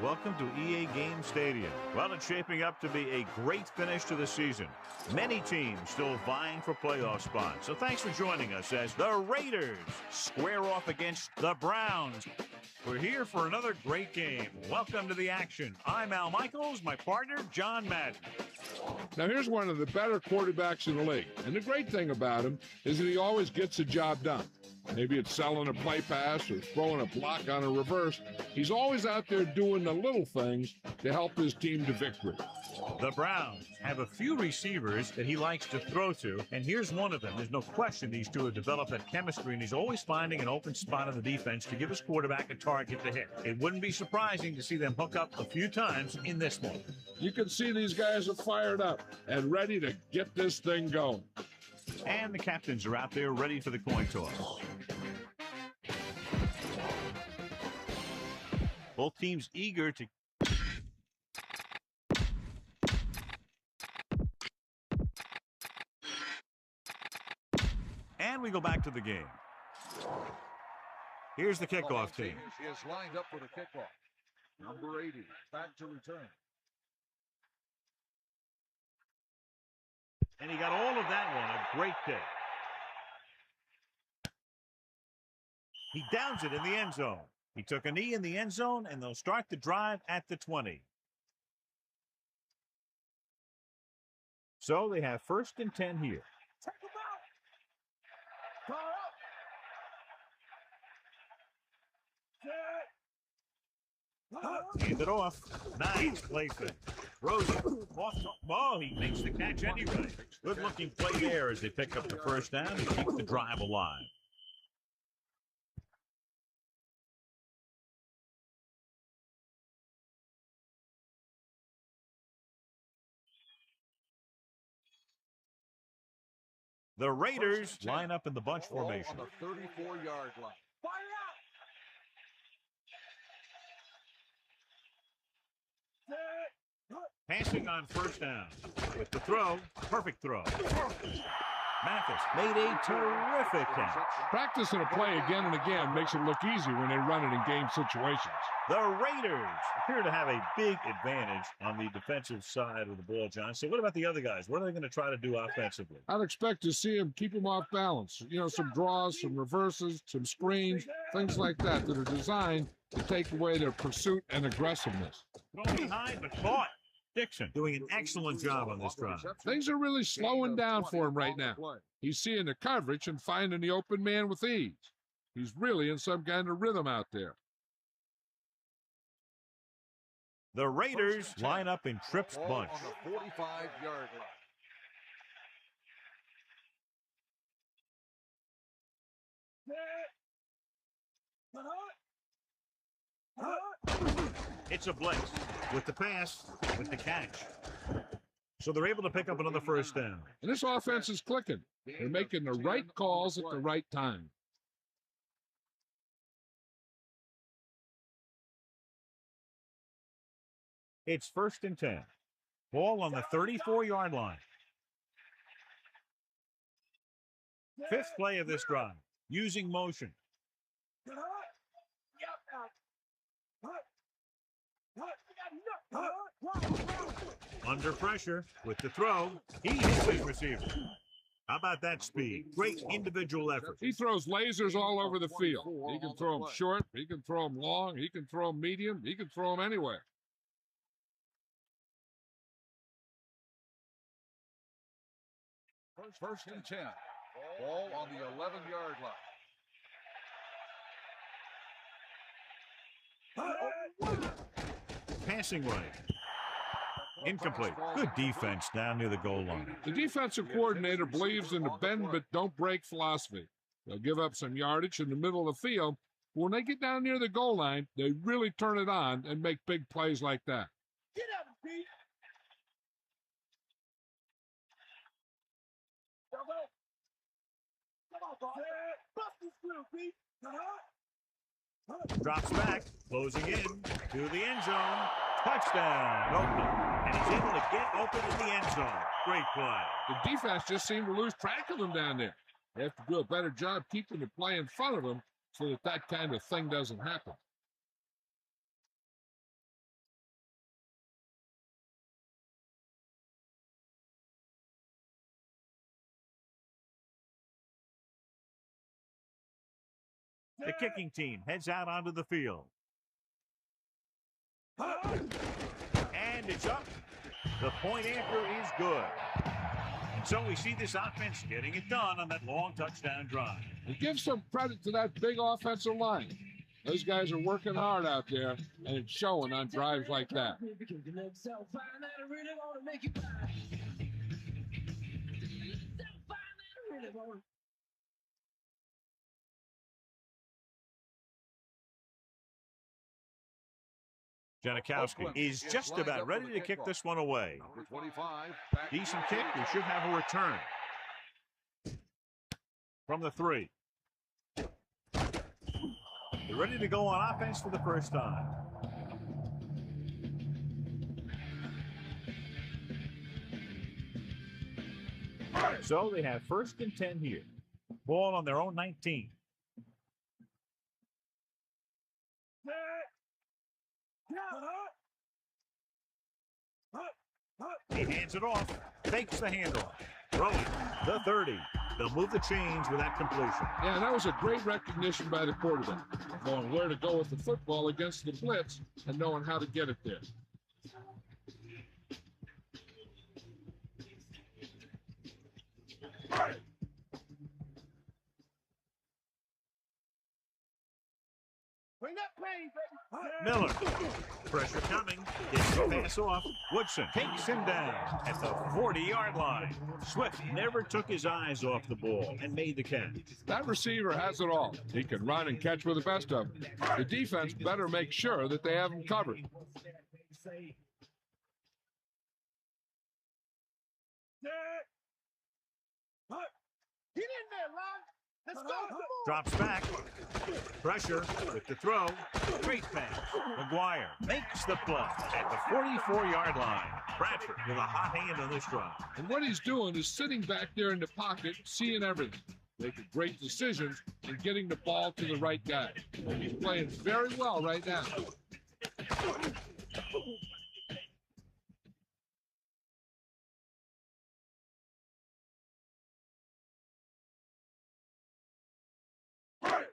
Welcome to EA Game Stadium. Well, it's shaping up to be a great finish to the season. Many teams still vying for playoff spots. So thanks for joining us as the Raiders square off against the Browns. We're here for another great game. Welcome to the action. I'm Al Michaels, my partner, John Madden. Now, here's one of the better quarterbacks in the league. And the great thing about him is that he always gets the job done. Maybe it's selling a play pass or throwing a block on a reverse. He's always out there doing the little things to help his team to victory. The Browns have a few receivers that he likes to throw to, and here's one of them. There's no question these two have developed that chemistry, and he's always finding an open spot in the defense to give his quarterback a target to hit. It wouldn't be surprising to see them hook up a few times in this one. You can see these guys are fired up and ready to get this thing going. And the captains are out there ready for the coin toss. Both teams eager to... And we go back to the game. Here's the kickoff team. He is lined up for the kickoff. Number 80, back to return. And he got all of that one, a great kick. He downs it in the end zone. He took a knee in the end zone, and they'll start the drive at the 20. So they have 1st and 10 here. Take him out. Hand it off. Nice play fake. Throws it. Oh, he makes the catch anyway. Good-looking play there as they pick up the 1st down and keep the drive alive. The Raiders line up in the bunch formation. On the 34-yard line. Fire out! Passing on 1st down. With the throw, perfect throw. Mathis made a terrific catch. Practicing a play again and again makes it look easy when they run it in game situations. The Raiders appear to have a big advantage on the defensive side of the ball, John. So what about the other guys? What are they going to try to do offensively? I'd expect to see him keep them off balance. You know, some draws, some reverses, some screens, things like that that are designed to take away their pursuit and aggressiveness. Thrown behind, but caught. Dixon doing an excellent job on this drive. Things are really slowing down for him right now. He's seeing the coverage and finding the open man with ease. He's really in some kind of rhythm out there. The Raiders line up in Tripp's bunch. On the 45-yard line. It's a blitz with the pass, with the catch. So they're able to pick up another 1st down. And this offense is clicking. They're making the right calls at the right time. It's 1st and 10. Ball on the 34-yard line. 5th play of this drive. Using motion. Under pressure with the throw. He hits his receiver. How about that speed? Great individual effort. He throws lasers all over the field. He can throw them short. He can throw them long. He can throw them medium. He can throw them anywhere. First and 10. Ball on the 11-yard line. Passing right. Incomplete. Good defense down near the goal line. The defensive coordinator believes in the bend but don't break philosophy. They'll give up some yardage in the middle of the field. When they get down near the goal line, they really turn it on and make big plays like that. Get out of Pete. Drops back, closing in to the end zone. Touchdown. Open. And he's able to get open in the end zone. Great play. The defense just seemed to lose track of them down there. They have to do a better job keeping the play in front of them so that that kind of thing doesn't happen. The kicking team heads out onto the field. And it's up. The point anchor is good. And so we see this offense getting it done on that long touchdown drive. And give some credit to that big offensive line. Those guys are working hard out there, and it's showing on drives like that. Janikowski is just about ready to kick this one away. Number 25. Decent kick. We should have a return. From the 3. They're ready to go on offense for the first time. So they have 1st and 10 here. Ball on their own 19. He hands it off, fakes the handoff. Throwing the 30. They'll move the chains with that completion. Yeah, that was a great recognition by the quarterback, knowing where to go with the football against the blitz and knowing how to get it there. Miller. Pressure coming. Gets the pass off. Woodson takes him down at the 40-yard line. Swift never took his eyes off the ball and made the catch. That receiver has it all. He can run and catch with the best of them. The defense better make sure that they have him covered. Get in there, Ron. Let's go. Drops back. Pressure with the throw. Great pass. McGuire makes the play at the 44-yard line. Bradford with a hot hand on this drive. And what he's doing is sitting back there in the pocket, seeing everything. Making great decisions and getting the ball to the right guy. And he's playing very well right now.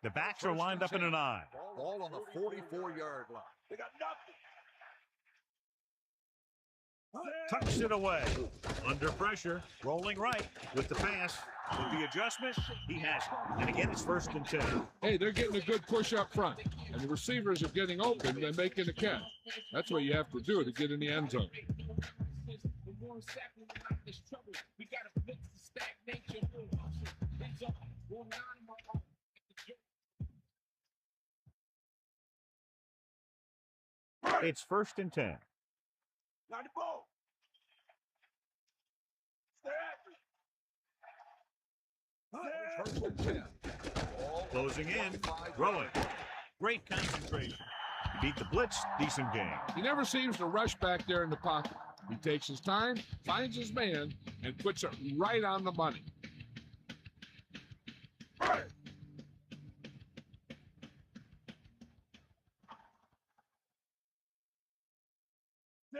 The backs are lined up in an eye. Ball on the 44-yard line. They got nothing. Tucks it away. Under pressure. Rolling right with the pass. With the adjustment, he has it. And again, it's 1st and 10. Hey, they're getting a good push up front. And the receivers are getting open and making a catch. That's what you have to do to get in the end zone. It's 1st and 10. Got the ball. Closing in. Throwing. Great concentration. He beat the blitz. Decent game. He never seems to rush back there in the pocket. He takes his time, finds his man, and puts it right on the money.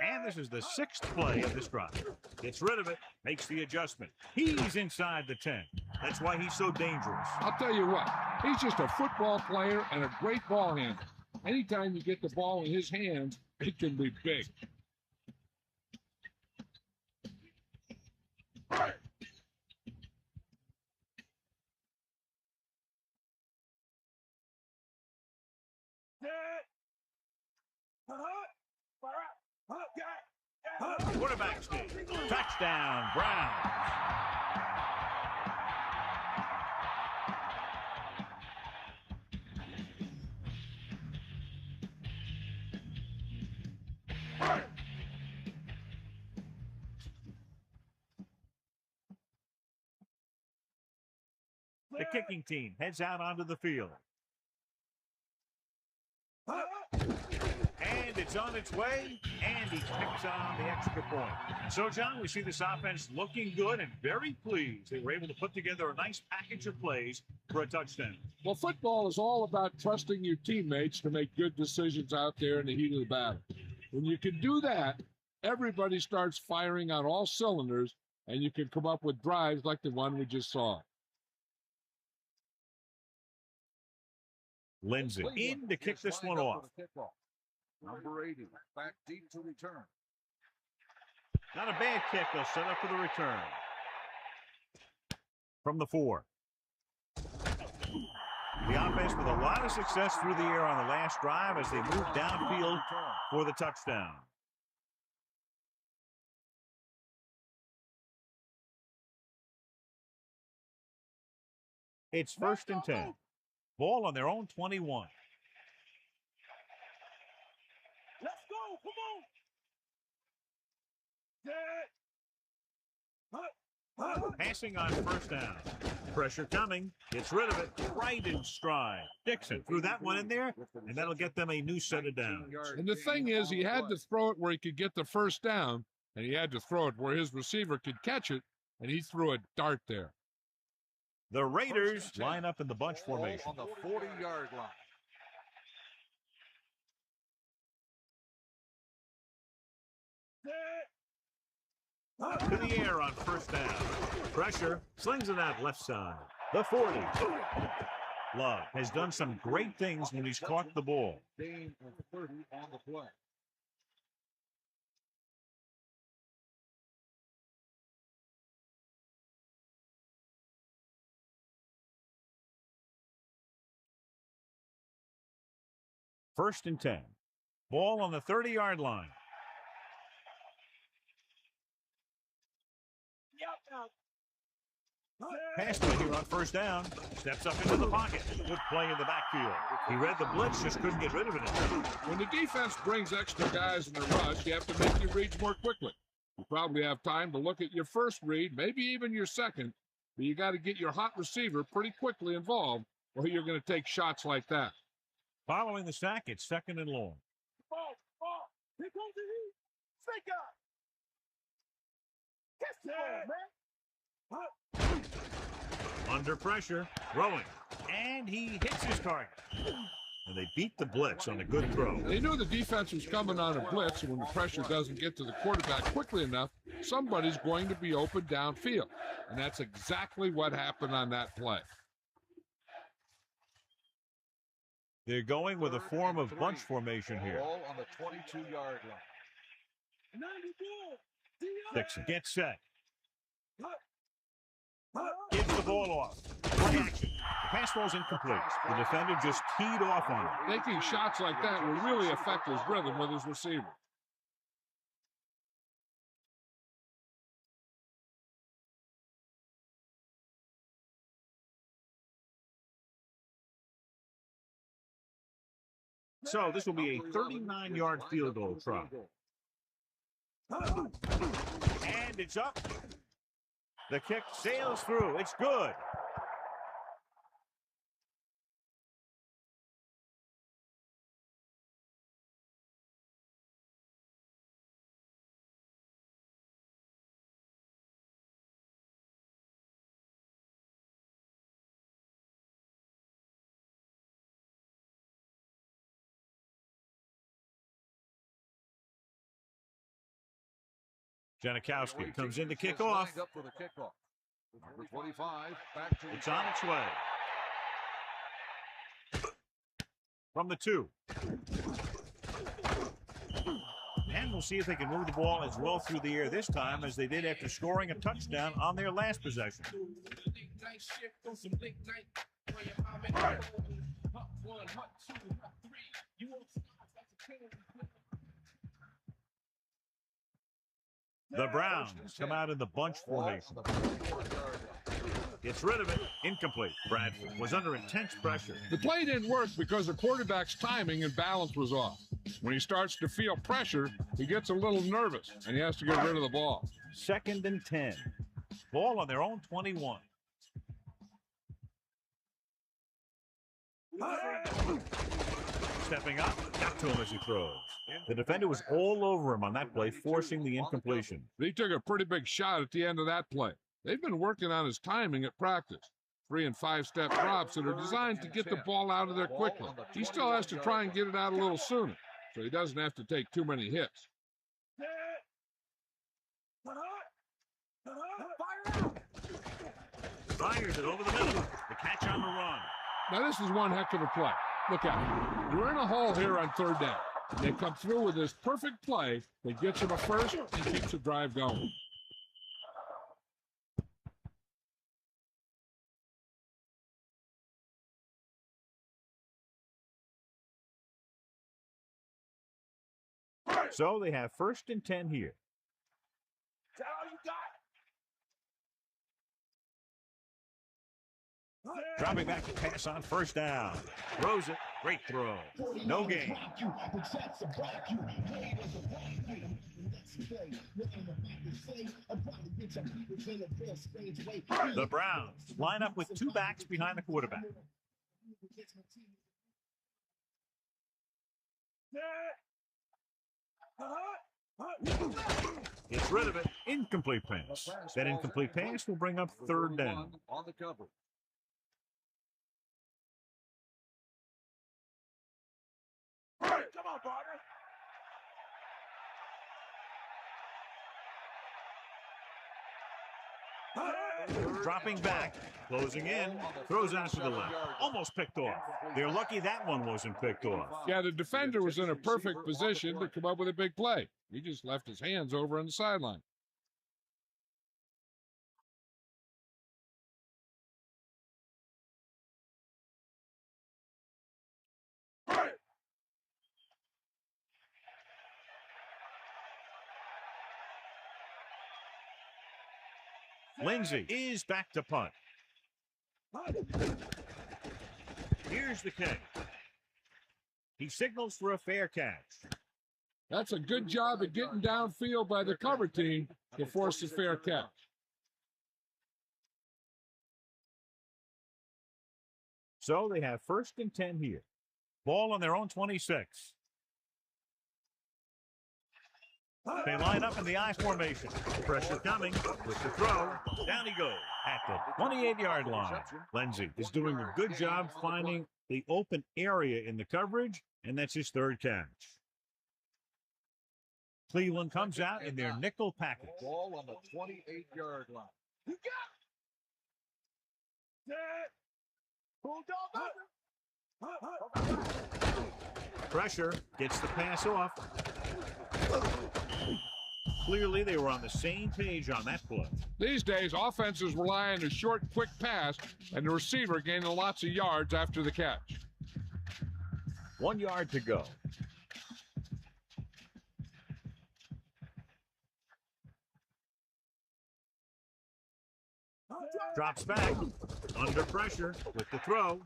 And this is the 6th play of this drive. Gets rid of it, makes the adjustment. He's inside the 10. That's why he's so dangerous. I'll tell you what, he's just a football player and a great ball handler. Anytime you get the ball in his hands, it can be big. Quarterback sneak. Touchdown, Brown. The kicking team heads out onto the field. And it's on its way, and he picks on the extra point. So, John, we see this offense looking good and very pleased. They were able to put together a nice package of plays for a touchdown. Well, football is all about trusting your teammates to make good decisions out there in the heat of the battle. When you can do that, everybody starts firing on all cylinders, and you can come up with drives like the one we just saw. Lindsay in to kick this one off. Number 80, back deep to return. Not a bad kick. They'll set up for the return. From the 4. The offense with a lot of success through the air on the last drive as they move downfield for the touchdown. It's 1st and 10. Ball on their own 21. Let's go. Come on. Passing on 1st down. Pressure coming. Gets rid of it. Right in stride. Dixon threw that one in there, and that'll get them a new set of downs. And the thing is, he had to throw it where he could get the 1st down, and he had to throw it where his receiver could catch it, and he threw a dart there. The Raiders line up in the bunch formation. On the 40-yard line. To the air on 1st down. Pressure, slings it out left side. The 40. Love has done some great things when he's caught the ball. Gain of 30 on the play. First and 10. Ball on the 30-yard line. Pass play here on 1st down. Steps up into the pocket. Good play in the backfield. He read the blitz, just couldn't get rid of it. When the defense brings extra guys in the rush, you have to make your reads more quickly. You probably have time to look at your first read, maybe even your second, but you got to get your hot receiver pretty quickly involved, or you're going to take shots like that. Following the sack, it's 2nd and long. Ball. Here comes the heat. Fake out. Catch the ball, man. Under pressure, throwing, and he hits his target. And they beat the blitz on a good throw. They knew the defense was coming on a blitz, and when the pressure doesn't get to the quarterback quickly enough, somebody's going to be open downfield. And that's exactly what happened on that play. They're going with a form of bunch formation here. Ball on the 22-yard line. Dixon gets set. Gives the ball off. Play action. The pass ball's incomplete. The defender just teed off on it. Taking shots like that will really affect his rhythm with his receiver. So this will be a 39-yard field goal try. And it's up. The kick sails through. It's good. Janikowski comes in to kick off. Up for the kickoff. Number 25, back to It's on its way. From the 2. And we'll see if they can move the ball as well through the air this time as they did after scoring a touchdown on their last possession. The Browns come out in the bunch formation. Gets rid of it. Incomplete. Bradford was under intense pressure. The play didn't work because the quarterback's timing and balance was off. When he starts to feel pressure, he gets a little nervous, and he has to get rid of the ball. 2nd and 10. Ball on their own 21. Stepping up, got to him as he throws. The defender was all over him on that play, forcing the incompletion. He took a pretty big shot at the end of that play. They've been working on his timing at practice. 3- and 5-step drops that are designed to get the ball out of there quickly. He still has to try and get it out a little sooner, so he doesn't have to take too many hits. Fires it over the middle. The catch on the run. Now, this is one heck of a play. Look out. You're in a hole here on third down. They come through with this perfect play that gets them a first and keeps the drive going. So they have 1st and 10 here. That's all you got. Dropping back to pass on 1st down. Throws it. Great throw. No gain. The Browns line up with 2 backs behind the quarterback. It's rid of it. Incomplete pass. That incomplete pass will bring up 3rd down. On the cover. Come on, partner. Dropping back, closing in, throws out to the left. Almost picked off. They're lucky that one wasn't picked off. Yeah, the defender was in a perfect position to come up with a big play. He just left his hands over on the sideline. Lindsey is back to punt. Here's the kick. He signals for a fair catch. That's a good job of getting downfield by the cover team to force a fair catch. So they have 1st and 10 here. Ball on their own 26. They line up in the I formation. Pressure coming with the throw. Down he goes at the 28-yard line. Lindsey is doing a good job finding the open area in the coverage, and that's his 3rd catch. Cleveland comes out in their nickel package. Ball on the 28-yard line. You got it. Bulldog. Pressure gets the pass off. Clearly, they were on the same page on that play. These days, offenses rely on a short, quick pass, and the receiver gaining lots of yards after the catch. 1 yard to go. Drops back, under pressure with the throw.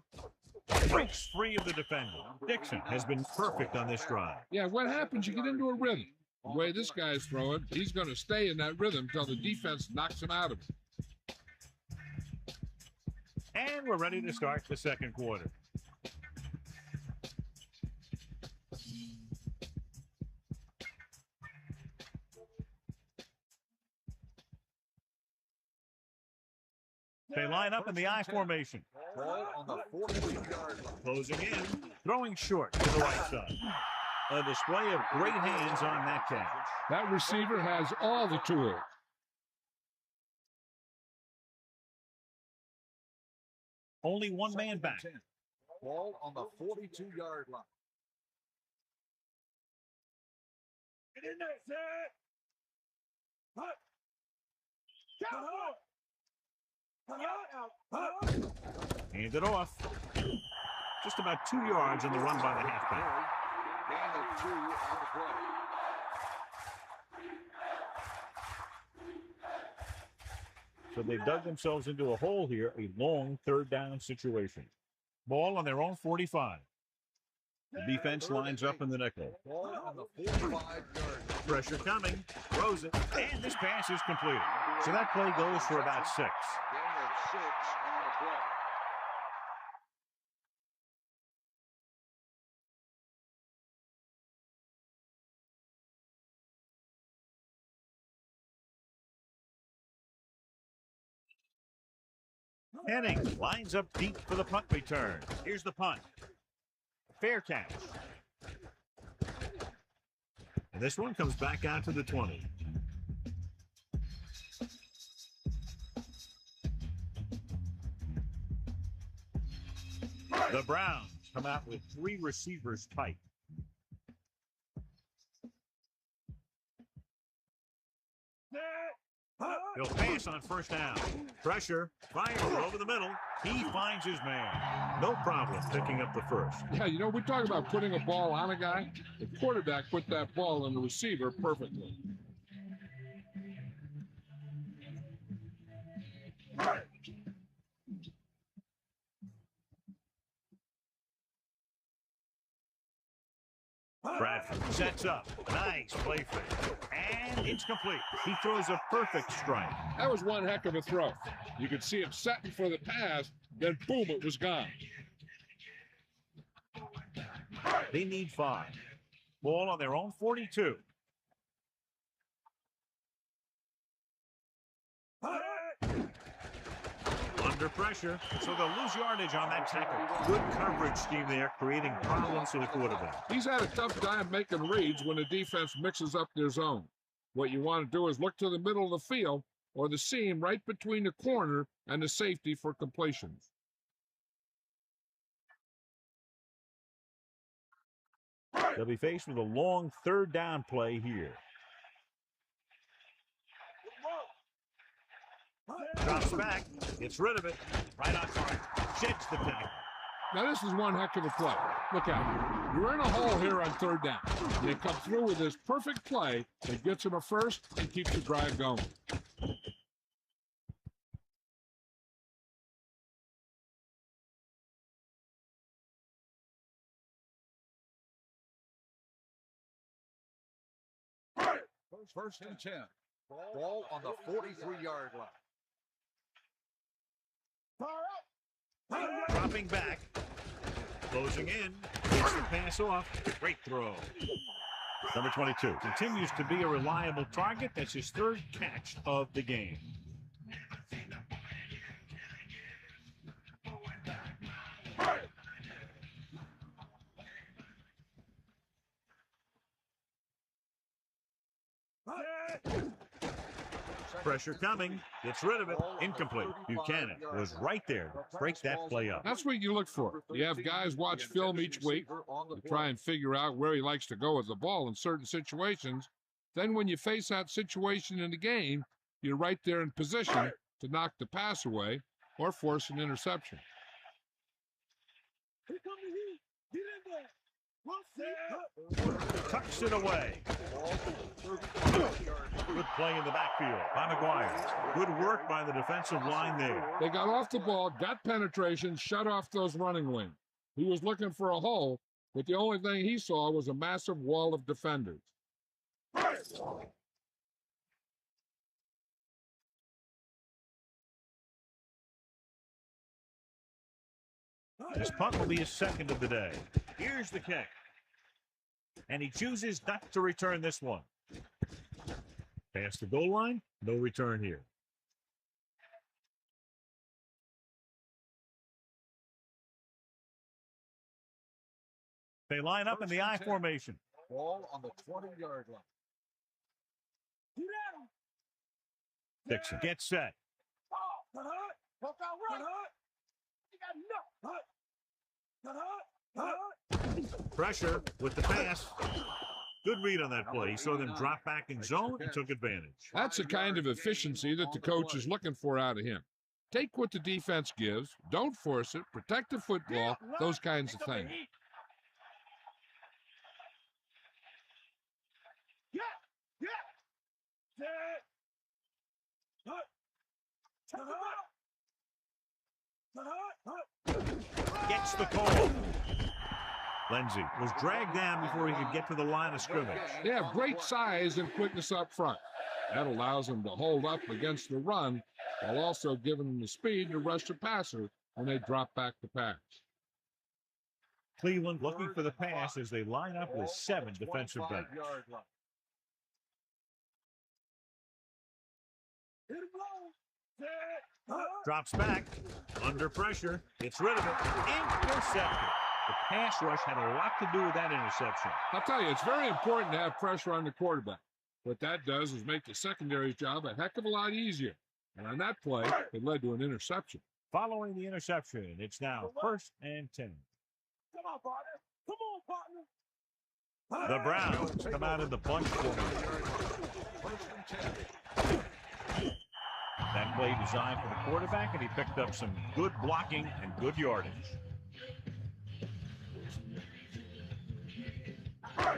Breaks free of the defender. Dixon has been perfect on this drive. Yeah, what happens? You get into a rhythm. The way this guy's throwing, he's going to stay in that rhythm until the defense knocks him out of it. And we're ready to start the 2nd quarter. They line up in the I formation. Ball on the 42-yard line. Closing in, throwing short to the right side. A display of great hands on that catch. That receiver has all the tools. Only one man back. Ball on the 42-yard line. Get in there, Zach. Hand it off. Just about 2 yards on the run by the halfback. Gain of 2 on the play. So they've dug themselves into a hole here, a long 3rd down situation. Ball on their own 45. The defense lines up in the nickel. Ball on the 45-yard line. Pressure coming, throws it, and this pass is completed. So that play goes for about 6. Gain of 6 on the play. Henning lines up deep for the punt return. Here's the punt. Fair catch. And this one comes back out to the 20. The Browns come out with 3 receivers tight. He'll pass on first down. Pressure, fires over the middle. He finds his man. No problem picking up the first. Yeah, you know, we talk about putting a ball on a guy. The quarterback put that ball on the receiver perfectly. Bradford sets up. Nice play fake. And it's complete. He throws a perfect strike. That was one heck of a throw. You could see him setting for the pass, then boom, it was gone. They need 5. Ball on their own 42. Under pressure, so they'll lose yardage on that tackle. Good coverage scheme there, creating problems for the quarterback. He's had a tough time making reads when the defense mixes up their zone. What you want to do is look to the middle of the field or the seam right between the corner and the safety for completions. They'll be faced with a long 3rd down play here. Drops back, gets rid of it, right on target, sheds the tackle. Now this is one heck of a play. Look at it. You're in a hole here on 3rd down. They come through with this perfect play that gets him a first and keeps the drive going. First and 10. Ball on the 43-yard line. Dropping back, closing in, gets the pass off, great throw. Number 22 continues to be a reliable target. That's his 3rd catch of the game. Pressure coming, gets rid of it, incomplete. Buchanan was right there to break that play up. That's what you look for. You have guys watch film each week to try and figure out where he likes to go with the ball in certain situations. Then when you face that situation in the game, you're right there in position to knock the pass away or force an interception. Tucks it away. Good play in the backfield by McGuire. Good work by the defensive line there. They got off the ball, got penetration, shut off those running lanes. He was looking for a hole, but the only thing he saw was a massive wall of defenders. This punt will be his 2nd of the day. Here's the kick. And he chooses not to return this one. Past the goal line, no return here. They line up in the I formation. Ball on the 20-yard line. Dixon gets set. Pressure with the pass. Good read on that play. He saw them drop back in zone and took advantage. That's the kind of efficiency that the coach is looking for out of him. Take what the defense gives, don't force it, protect the football, those kinds of things. Gets the call. Lindsey was dragged down before he could get to the line of scrimmage. They have great size and quickness up front. That allows them to hold up against the run while also giving them the speed to rush the passer when they drop back the pass. Cleveland looking for the pass as they line up with 7 defensive backs. Drops back, under pressure, gets rid of it, intercepted. The pass rush had a lot to do with that interception. I'll tell you, it's very important to have pressure on the quarterback. What that does is make the secondary's job a heck of a lot easier. And on that play, it led to an interception. Following the interception, it's now 1st and 10. on, partner. Come on, partner. The Browns come out in the bunch formation. That play designed for the quarterback, and he picked up some good blocking and good yardage.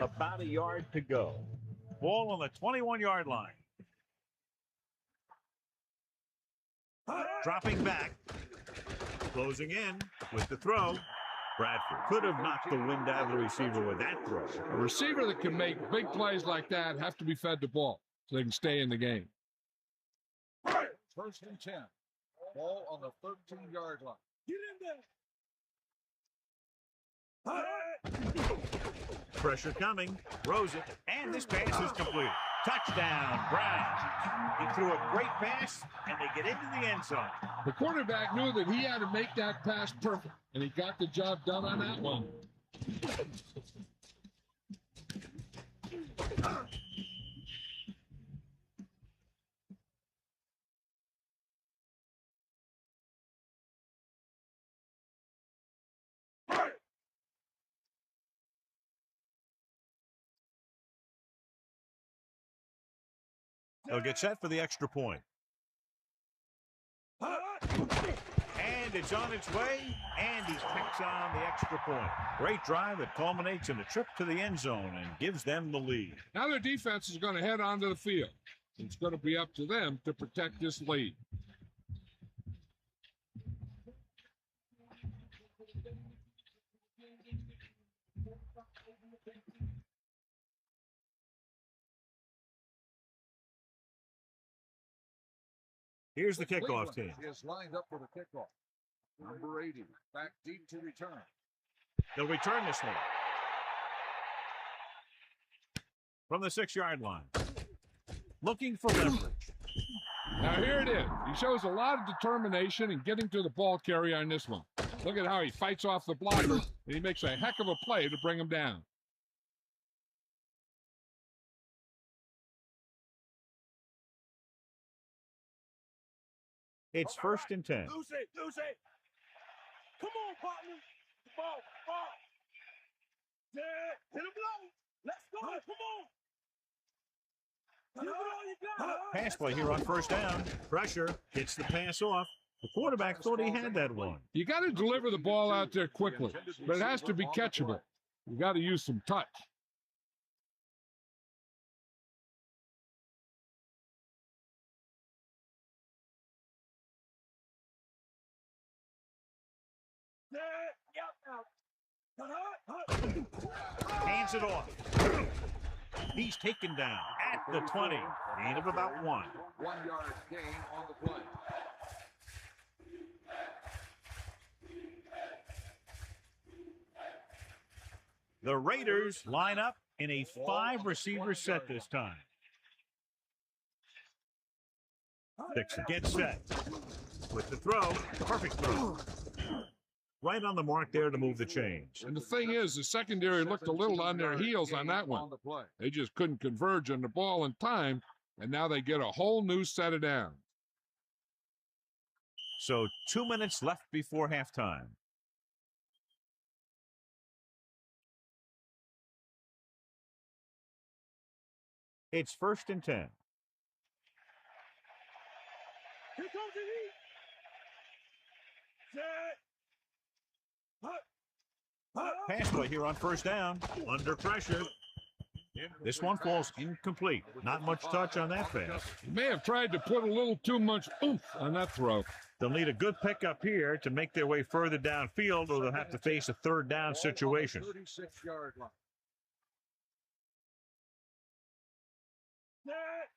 About a yard to go. Ball on the 21-yard line. Dropping back. Closing in with the throw. Bradford could have knocked the wind out of the receiver with that throw. A receiver that can make big plays like that have to be fed the ball so they can stay in the game. First and 10. Ball on the 13-yard line. Get in there. Pressure coming. Throws it. And this pass is completed. Touchdown, Browns. He threw a great pass, and they get into the end zone. The quarterback knew that he had to make that pass perfect, and he got the job done on that one. They'll get set for the extra point. And it's on its way, and he picks on the extra point. Great drive that culminates in a trip to the end zone and gives them the lead. Now their defense is going to head onto the field. It's going to be up to them to protect this lead. Here's the kickoff team. Is lined up for the kickoff. Number 80, back deep to return. They'll return this one. From the 6-yard line. Looking for leverage. Now here it is. He shows a lot of determination in getting to the ball carrier on this one. Look at how he fights off the blockers, and he makes a heck of a play to bring him down. It's first and 10. Lose it. Come on, partner. Ball. Yeah, hit him low. Let's go. Come on. Give it all you got. Pass play here on first down. Pressure gets the pass off. The quarterback thought he had that one. You got to deliver the ball out there quickly, but it has to be catchable. You got to use some touch. Hands it off. He's taken down at the 20. Gain of about 1. 1 yard gain on the play. The Raiders line up in a 5-receiver set this time. Dixon gets set with the throw. Perfect throw. Right on the mark there to move the chains. And the thing is, the secondary looked a little on their heels on that one. They just couldn't converge on the ball in time, and now they get a whole new set of downs. So 2 minutes left before halftime. It's first and 10. Here comes the heat. Pass play here on first down. Under pressure. This one falls incomplete. Not much touch on that pass. He may have tried to put a little too much oomph on that throw. They'll need a good pickup here to make their way further downfield, or they'll have to face a third down situation. 36-yard line.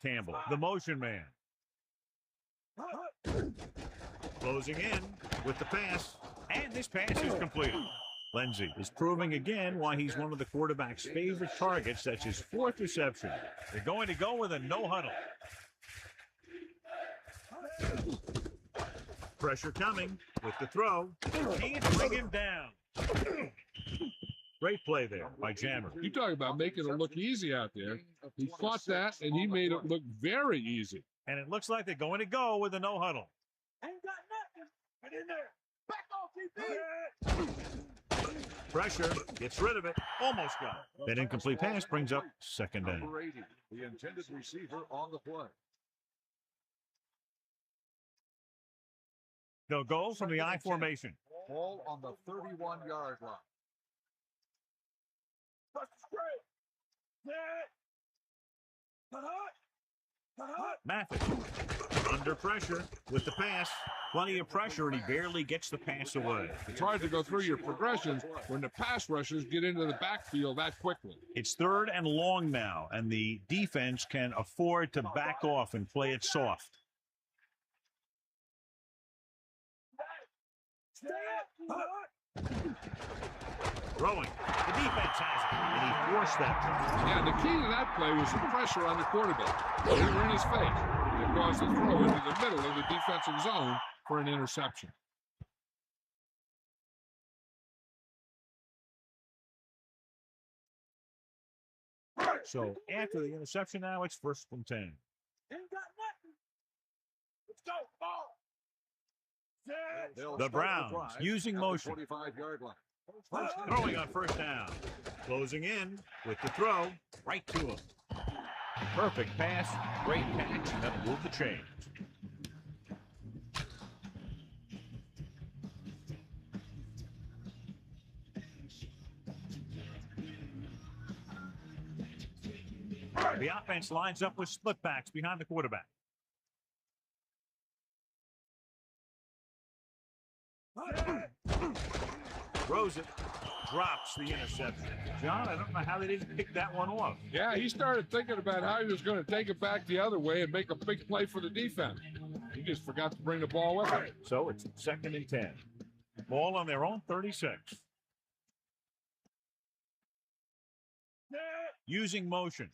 Campbell, the motion man. Closing in with the pass, and this pass is completed. Lindsey is proving again why he's one of the quarterback's favorite targets. That's his 4th reception. They're going to go with a no huddle. Pressure coming with the throw. Can't bring him down. Great play there by Jammer. You talk about making it look easy out there. He fought that, and he made it look very easy. And it looks like they're going to go with a no huddle. Ain't got nothing. Get in there. Back off, TP. Pressure, gets rid of it, almost got it. That incomplete pass brings up second down. Number 80, the intended receiver on the play. They'll go from the I formation. Ball on the 31-yard line. Mathis under pressure with the pass. Plenty of pressure, and he barely gets the pass away. It's hard to go through your progressions when the pass rushers get into the backfield that quickly. It's 3rd and long now, and the defense can afford to back off and play it soft. Throwing. The defense has it, and he forced that. Yeah, the key to that play was the pressure on the quarterback. They were in his face. It caused the throw into the middle of the defensive zone for an interception. So after the interception now, it's 1st and 10. Ain't got nothing. Let's go, ball. The Browns using motion. 25-yard line. Throwing on 1st down. Closing in with the throw right to him. Perfect pass. Great catch. And that'll move the chains. The offense lines up with split backs behind the quarterback. Throws it, drops the interception. John, I don't know how they didn't pick that one off. Yeah, he started thinking about how he was going to take it back the other way and make a big play for the defense. He just forgot to bring the ball with him. So it's 2nd and 10. Ball on their own 36. Using motion.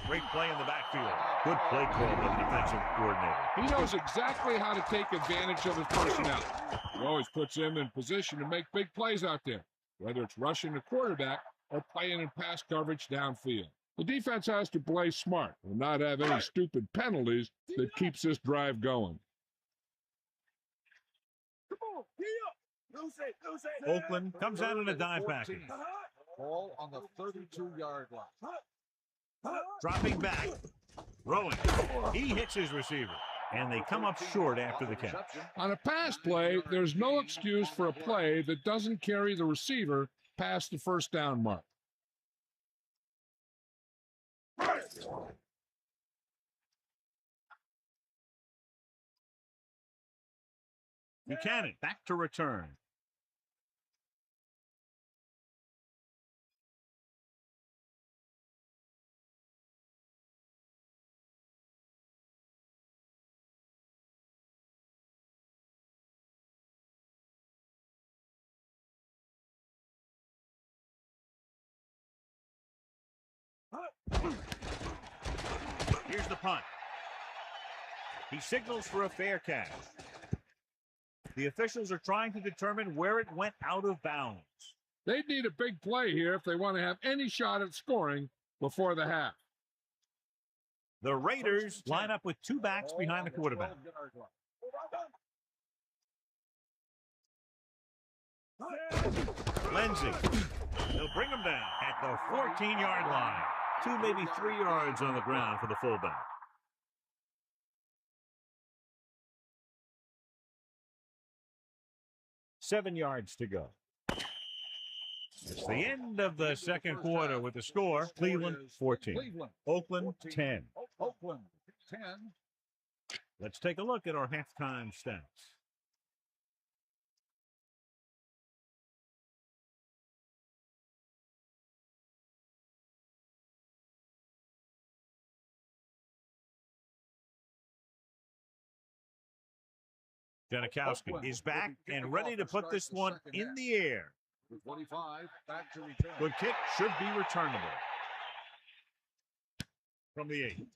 Great play in the backfield. Good play call by the defensive coordinator. He knows exactly how to take advantage of his personnel. He always puts him in position to make big plays out there, whether it's rushing the quarterback or playing in pass coverage downfield. The defense has to play smart and not have any stupid penalties that keeps this drive going. Oakland comes out in a dive package. Ball on the 32-yard line. Dropping back. Throwing. He hits his receiver. And they come up short after the catch. On a pass play, there's no excuse for a play that doesn't carry the receiver past the 1st down mark. Buchanan back to return. Here's the punt. He signals for a fair catch. The officials are trying to determine where it went out of bounds. They need a big play here if they want to have any shot at scoring before the half. The Raiders line up with 2 backs behind the quarterback. Lindsey. They'll bring him down at the 14-yard line. 2, maybe 3 yards on the ground for the fullback. Seven yards to go. It's the end of the second quarter with the score. Cleveland 14. Oakland 10. Oakland 10. Let's take a look at our halftime stats. Janikowski is back and ready to put this one in the air. 25, back to return. Good kick, should be returnable. From the 8.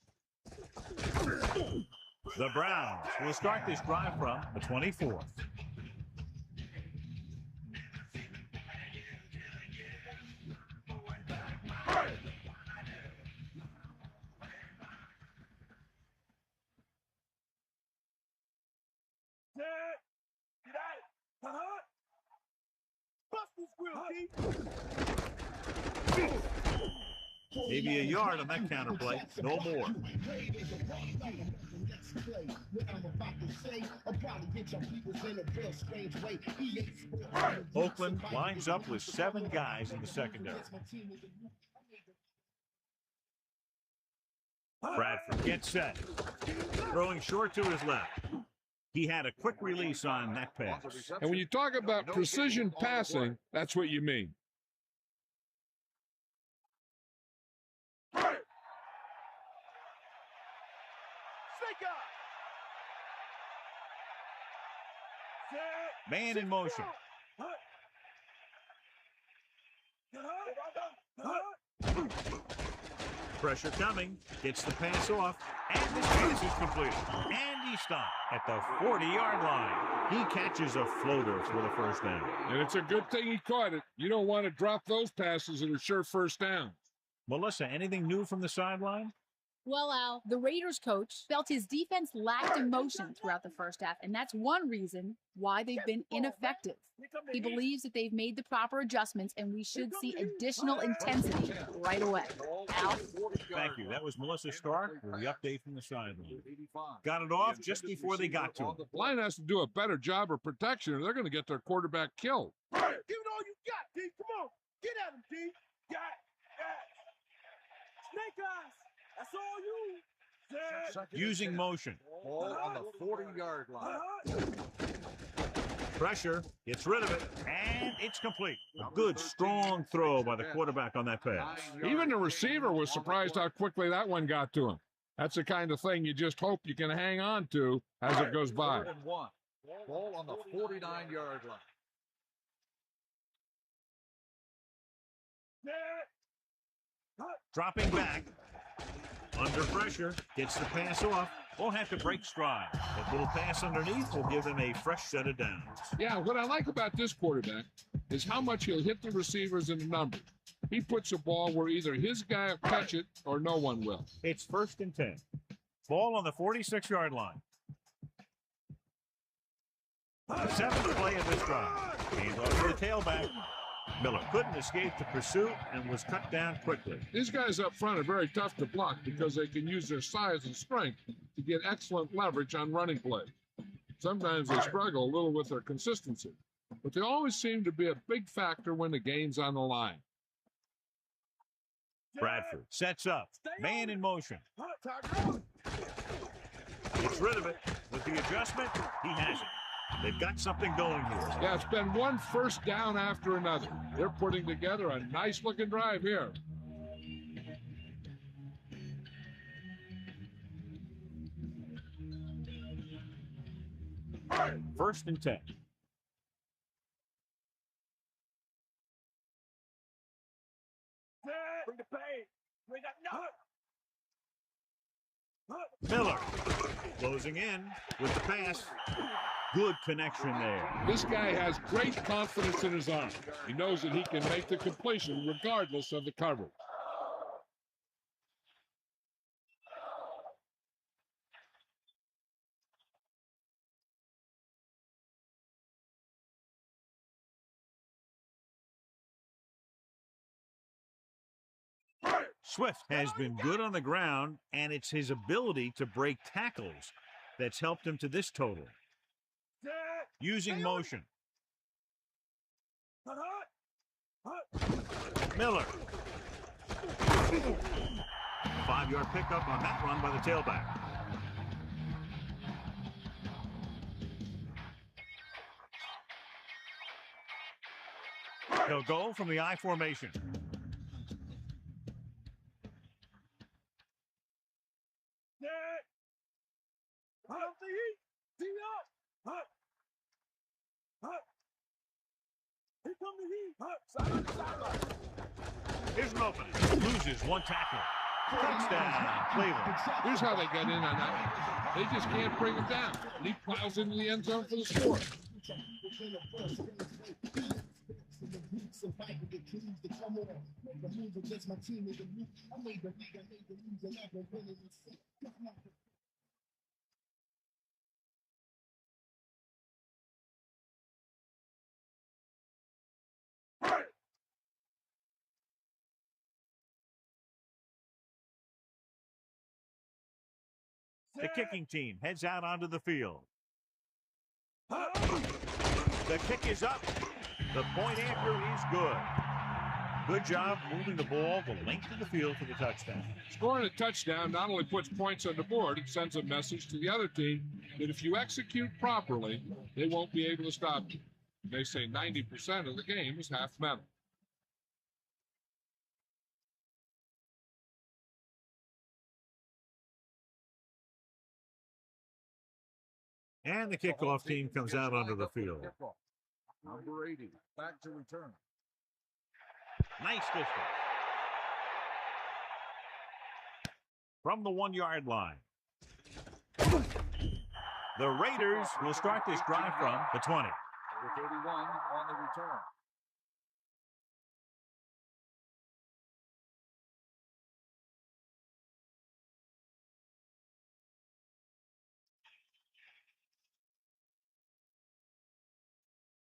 The Browns will start this drive from the 24th. Maybe a yard on that counterplay. No more. Oakland lines up with 7 guys in the secondary. Bradford gets set. Throwing short to his left. He had a quick release on that pass. And when you talk about precision passing, that's what you mean. Man in motion. Pressure coming. Gets the pass off. And this pass is completed. And he stopped at the 40-yard line. He catches a floater for the first down. And it's a good thing he caught it. You don't want to drop those passes that are sure first down. Melissa, anything new from the sideline? Well, Al, the Raiders coach felt his defense lacked emotion throughout the first half, and that's one reason why they've been ineffective. He believes that they've made the proper adjustments, and we should see additional intensity right away. Al? Thank you. That was Melissa Stark with the update from the sideline. Got it off just before they got to him. The line has to do a better job of protection, or they're going to get their quarterback killed. Give it all you got, D. Come on. Get at him, D. Got Snake eyes. That's all you. Using motion. Ball on the 40-yard line. Pressure. Gets rid of it. And it's complete. A good, strong throw by the quarterback on that pass. Even the receiver was surprised how quickly that one got to him. That's the kind of thing you just hope you can hang on to as it goes by. 3rd and 1. Ball on the 49-yard line. Dropping back. Under pressure. Gets the pass off. Won't have to break stride. That little pass underneath will give them a fresh set of downs. Yeah, what I like about this quarterback is how much he'll hit the receivers in the numbers. He puts a ball where either his guy will catch it or no one will. It's 1st and 10. Ball on the 46-yard line. The 7th play of this drive. Hand off to the tailback. Miller couldn't escape the pursuit and was cut down quickly. These guys up front are very tough to block because they can use their size and strength to get excellent leverage on running plays. Sometimes they struggle a little with their consistency, but they always seem to be a big factor when the game's on the line. Bradford sets up. Man in motion. Gets rid of it. With the adjustment, he has it. They've got something going here. Yeah, it's been one first down after another. They're putting together a nice-looking drive here. First and 10. Bring the pain. Bring that Miller closing in with the pass. Good connection there. This guy has great confidence in his arm. He knows that he can make the completion regardless of the coverage. Swift has been good on the ground, and it's his ability to break tackles that's helped him to this total. Using motion. Miller. 5-yard pickup on that run by the tailback. He'll go from the I formation. Here's an opening. Loses one tackle. Touchdown, Cleveland. Here's how they got in on that. They just can't bring him down. And he plows into the end zone for the score. The kicking team heads out onto the field. The kick is up. The point after is good. Good job moving the ball the length of the field for the touchdown. Scoring a touchdown not only puts points on the board, it sends a message to the other team that if you execute properly, they won't be able to stop you. They say 90% of the game is half mental. And the kickoff team comes out onto the field. Number 80, back to return. Nice distance. From the 1-yard line. The Raiders will start this drive from the 20. Number 31 on the return.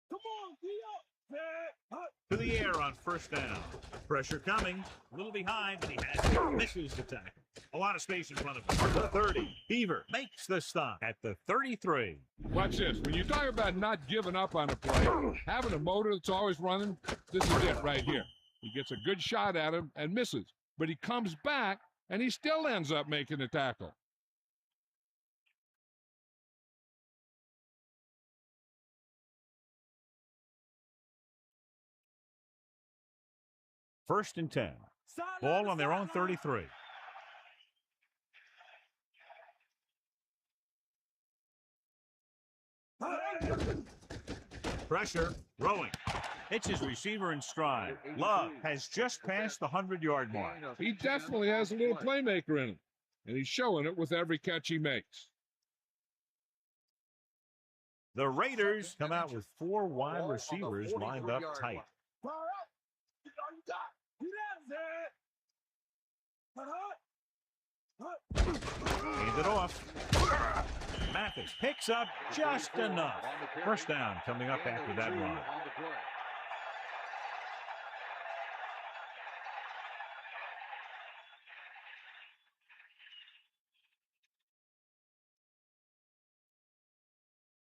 Come on, D up. To the air on first down. Pressure coming. A little behind, but he has it. Misses the tackle. A lot of space in front of him. The 30. Beaver makes the stop at the 33. Watch this. When you talk about not giving up on a play, having a motor that's always running, this is it right here. He gets a good shot at him and misses. But he comes back, and he still ends up making the tackle. First and 10. Ball on their own 33. Pressure, throwing. Hits his receiver in stride. Love has just passed the 100-yard mark. He definitely has a little playmaker in him, and he's showing it with every catch he makes. The Raiders come out with 4 wide receivers lined up tight. Fire out. You know you got. Hand it off. Mathis picks up just enough. First down coming up after that run.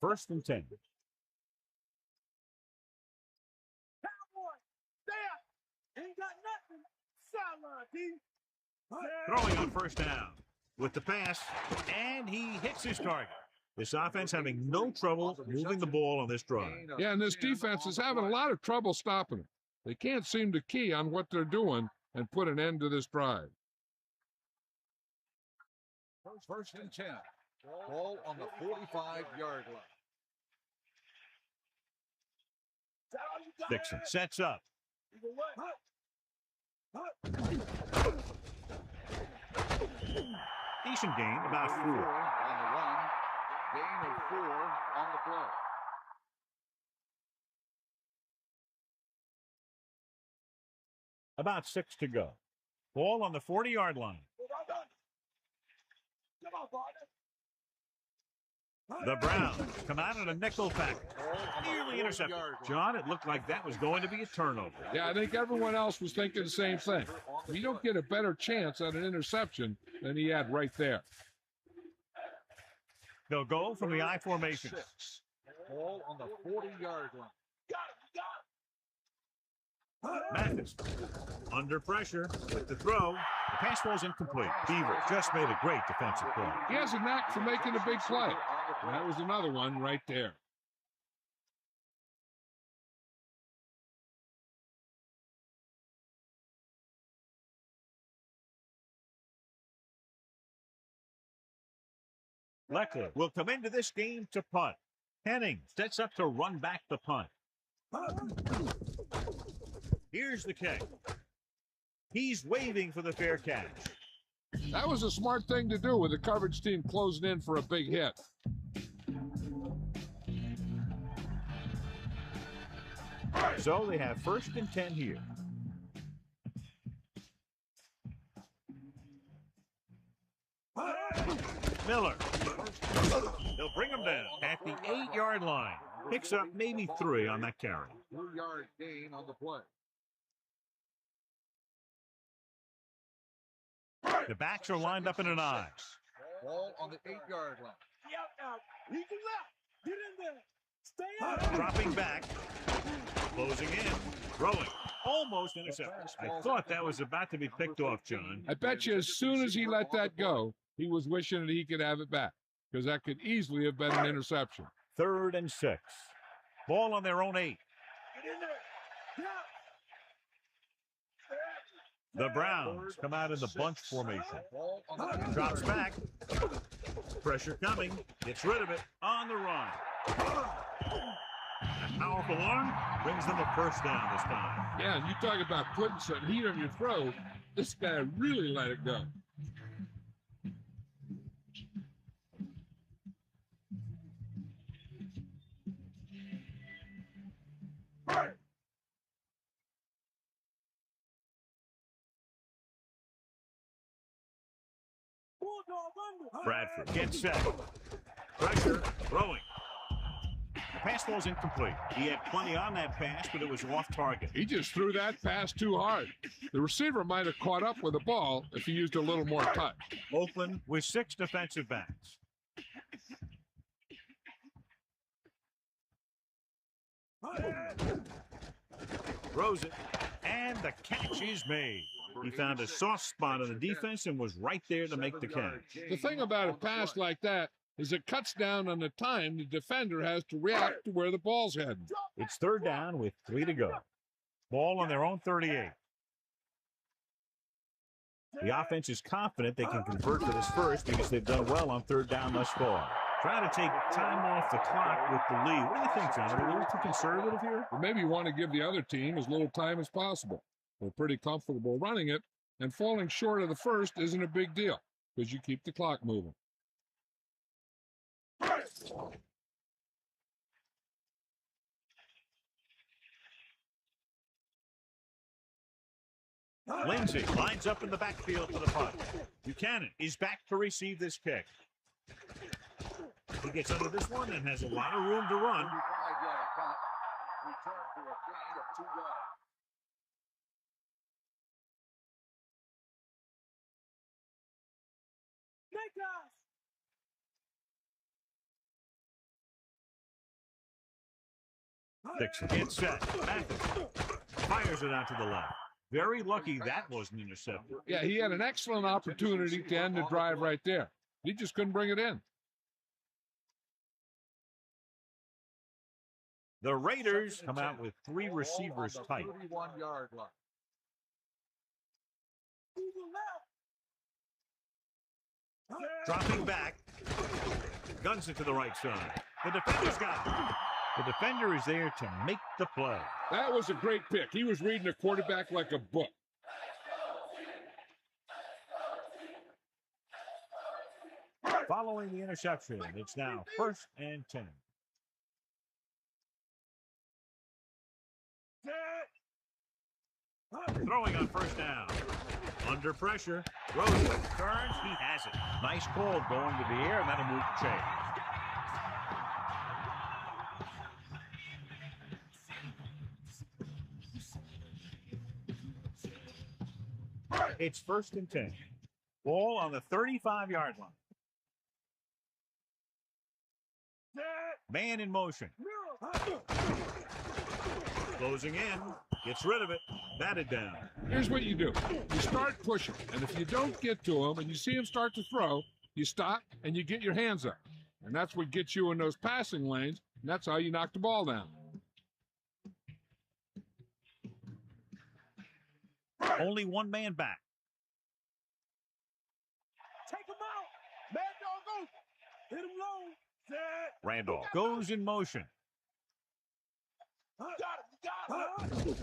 First and 10. Cowboy, there. Ain't got nothing. Sideline, D. Throwing on first down with the pass, and he hits his target. This offense having no trouble moving the ball on this drive. Yeah, and this defense is having a lot of trouble stopping him. They can't seem to key on what they're doing and put an end to this drive. First and 10. Ball on the 45-yard line. Dixon sets up. Decent gain, about 4. On the run. Gain of 4 on the play. About 6 to go. Ball on the 40-yard line. Come on, partner. The Browns come out in a nickel pack. Nearly intercepted. John, it looked like that was going to be a turnover. Yeah, I think everyone else was thinking the same thing. You don't get a better chance at an interception than he had right there. They'll go from the I formation. Ball on the 40-yard line. Mathis under pressure with the throw. The pass was incomplete. Beaver just made a great defensive play. He has a knack for making a big play. And that was another one right there. Leckler will come into this game to punt. Henning sets up to run back the punt. Here's the kick. He's waving for the fair catch. That was a smart thing to do with the coverage team closing in for a big hit. So they have first and 10 here. Miller. They'll bring him down at the 8-yard line. Picks up maybe 3 on that carry. 2-yard gain on the play. The backs are lined up in an I. Ball on the 8-yard line. Out. He can left. Get in there. Stay out. Dropping back. Closing in. Throwing. Almost intercepted. I thought that was about to be picked off, John. I bet you as soon as he let that go, he was wishing that he could have it back, because that could easily have been an interception. 3rd and 6. Ball on their own 8. Get in there. The Browns come out in the bunch formation. Ball on the Drops back. Pressure coming. Gets rid of it on the run. A powerful arm brings them a first down this time. Yeah, and you talk about putting some heat on your throat. This guy really let it go. Bradford gets set. Pressure. Throwing. The pass ball's incomplete. He had plenty on that pass, but it was off target. He just threw that pass too hard. The receiver might have caught up with the ball if he used a little more touch. Oakland with 6 defensive backs. Throws it, and the catch is made. He found a soft spot on the defense and was right there to make the catch. The thing about a pass like that is it cuts down on the time the defender has to react to where the ball's heading. It's 3rd down with 3 to go. Ball on their own 38. The offense is confident they can convert for this first because they've done well on 3rd down thus far. Trying to take time off the clock with the lead. What do you think, John? Are they a little too conservative here? Or maybe you want to give the other team as little time as possible. They're pretty comfortable running it, and falling short of the first isn't a big deal because you keep the clock moving. Lindsey lines up in the backfield for the punt. Buchanan is back to receive this kick. He gets under this one and has a lot of room to run. 5-yard punt. Return for a gain of 2 yards. Dixon gets set. Mathis fires it out to the left. Very lucky that wasn't intercepted. Yeah, he had an excellent opportunity to end the drive right there. He just couldn't bring it in. The Raiders come out with 3 receivers tight. 31-yard line. Dropping back. Guns it to the right side. The defender's got it. The defender is there to make the play. That was a great pick. He was reading the quarterback like a book. Following the interception, it's now 1st and 10. Throwing on 1st down. Under pressure. Throws it. Turns. He has it. Nice call going to the air, and that'll move the chain. It's 1st and 10. Ball on the 35-yard line. Man in motion. Closing in. Gets rid of it. Batted down. Here's what you do. You start pushing, and if you don't get to him and you see him start to throw, you stop and you get your hands up. And that's what gets you in those passing lanes, and that's how you knock the ball down. Only one man back. Take him out. Mad dog go. Hit him low. Randolph goes in motion. Got him.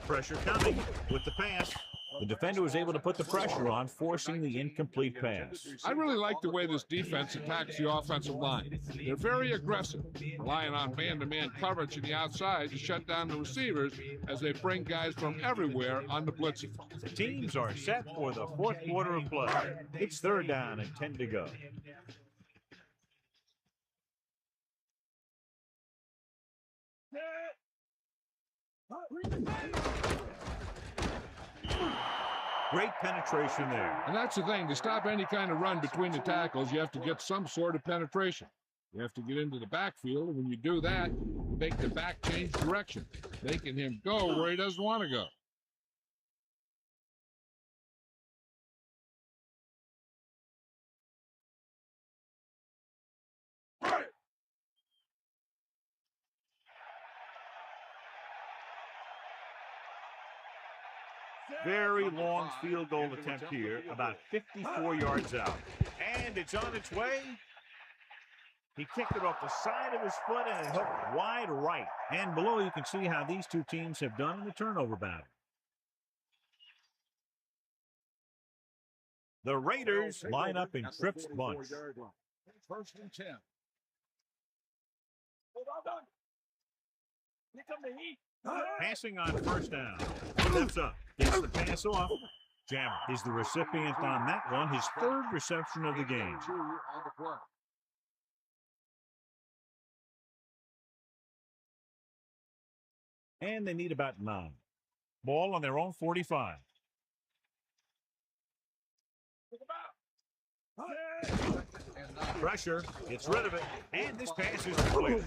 Pressure coming with the pass. The defender was able to put the pressure on, forcing the incomplete pass. I really like the way this defense attacks the offensive line. They're very aggressive, relying on man-to-man coverage in the outside to shut down the receivers as they bring guys from everywhere on the blitzing. The teams are set for the 4th quarter of play. It's 3rd down and 10 to go. Great penetration there. And that's the thing. To stop any kind of run between the tackles, you have to get some sort of penetration. You have to get into the backfield, and when you do that, you make the back change direction, making him go where he doesn't want to go. Very long field goal attempt here, about 54 yards out. And it's on its way. He kicked it off the side of his foot and it hooked wide right. And below you can see how these two teams have done in the turnover battle. The Raiders line up in Tripp's bunch. First and 10. Passing on first down. Steps up. Gets the pass off. Jammer is the recipient on that one. His third reception of the game. And they need about 9. Ball on their own 45. Pressure. Gets rid of it. And this pass is completed.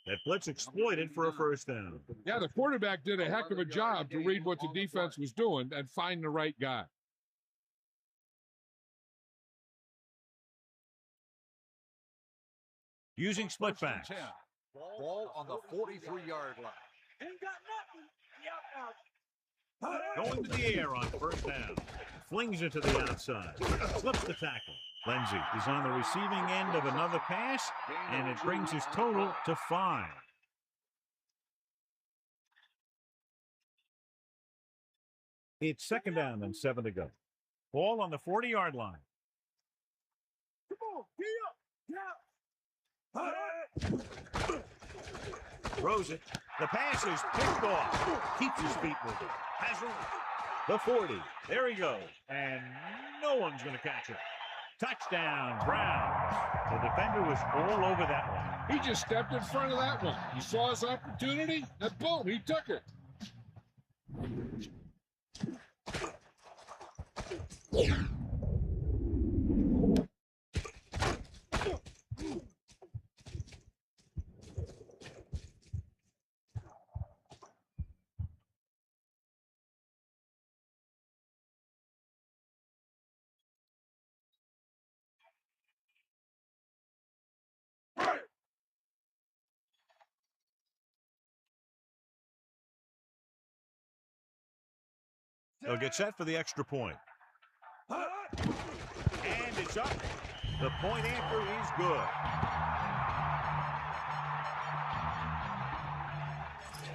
That blitz exploited for a first down. Yeah, the quarterback did a heck of a job to read what the defense was doing and find the right guy. Using split backs. Ball on the 43-yard line. Ain't got nothing. Going to the air on first down. Flings it to the outside. Slips the tackle. Lindsey is on the receiving end of another pass, and it brings his total to 5. It's second down and 7 to go. Ball on the 40-yard line. Come on, get up. Throws it. The pass is picked off. Keeps his feet moving. Has room. The 40. There he goes. And no one's going to catch it. Touchdown, Browns. The defender was all over that one. He just stepped in front of that one. He saw his opportunity, and boom, he took it. They'll get set for the extra point. And it's up. The point after is good.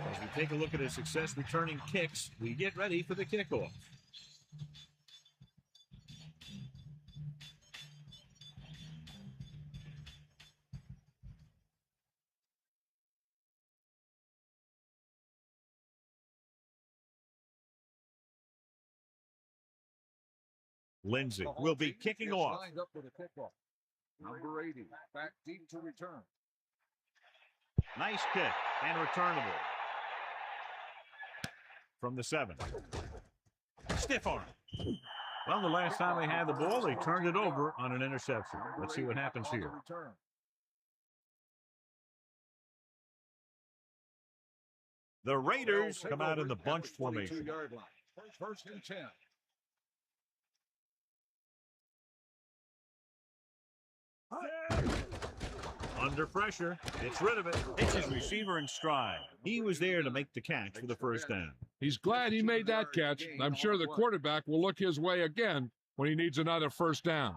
As we take a look at his success returning kicks, we get ready for the kickoff. Lindsey will be kicking off. Lined up for the kickoff. Number 80, back deep to return. Nice kick and returnable. From the 7. Stiff arm. Well, the last time they had the ball, they turned it over on an interception. Let's see what happens here. The Raiders come out in the bunch formation. First and 10. Under pressure, gets rid of it, hits his receiver in stride. He was there to make the catch for the first down. He's glad he made that catch. I'm sure the quarterback will look his way again when he needs another first down.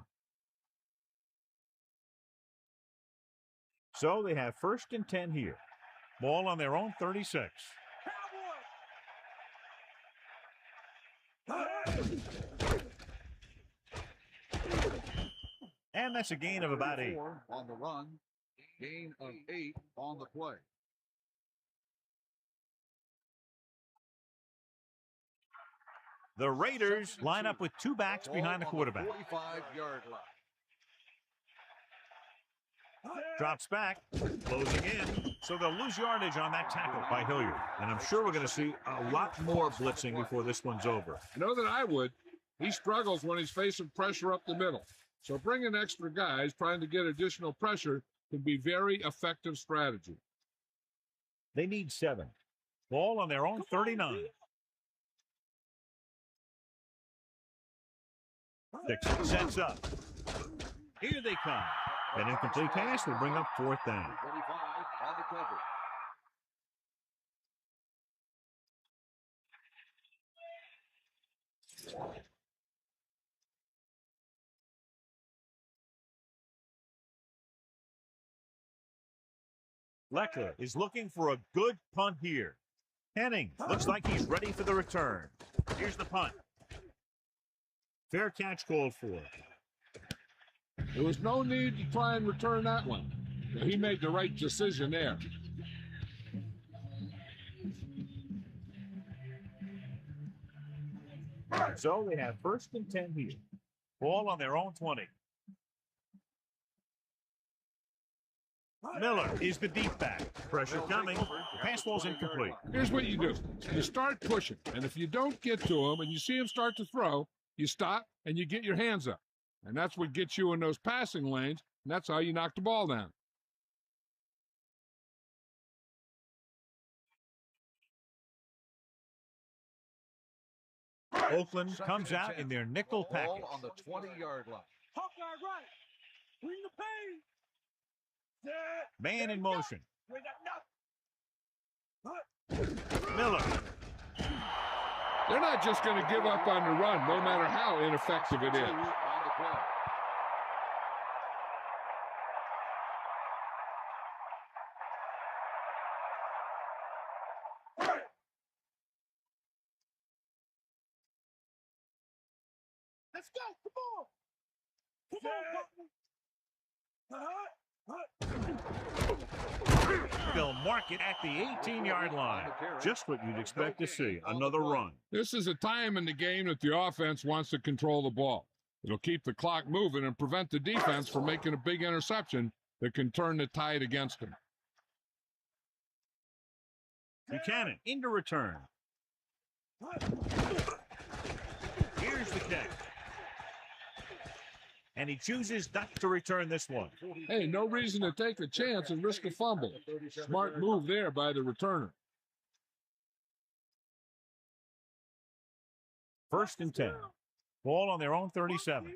So they have first and 10 here. Ball on their own 36. And that's a gain of about 8. On the run, gain of 8 on the play. The Raiders line up with 2 backs behind the quarterback. 45-yard line. Drops back, closing in, so they'll lose yardage on that tackle by Hilliard. And I'm sure we're going to see a lot more blitzing before this one's over. I know that I would. He struggles when he's facing pressure up the middle. So bringing extra guys trying to get additional pressure can be very effective strategy. They need 7. Ball on their own 39. Dixon sets up. Here they come. An incomplete pass will bring up 4th down. 25 on the cover. Lecker is looking for a good punt here. Henning looks like he's ready for the return. Here's the punt. Fair catch called for. There was no need to try and return that one. He made the right decision there. So they have 1st and 10 here. Ball on their own 20. Miller is the deep back. Pressure coming. The pass ball's incomplete. Here's what you do. You start pushing, and if you don't get to him and you see him start to throw, you stop and you get your hands up. And that's what gets you in those passing lanes, and that's how you knock the ball down. Oakland comes out in their nickel package. Ball on the 20-yard line. Hawkeye right. Bring the pain. Man in motion. Bring that Miller. They're not just going to give up on the run, no matter how ineffective it is. On the play. Let's go. Come on. Come on, They'll mark it at the 18-yard line. Just what you'd expect to see. Another run. This is a time in the game that the offense wants to control the ball. It'll keep the clock moving and prevent the defense from making a big interception that can turn the tide against them. Buchanan into return. Here's the catch. And he chooses not to return this one. Hey, no reason to take a chance and risk a fumble. Smart move there by the returner. 1st and 10. Ball on their own 37.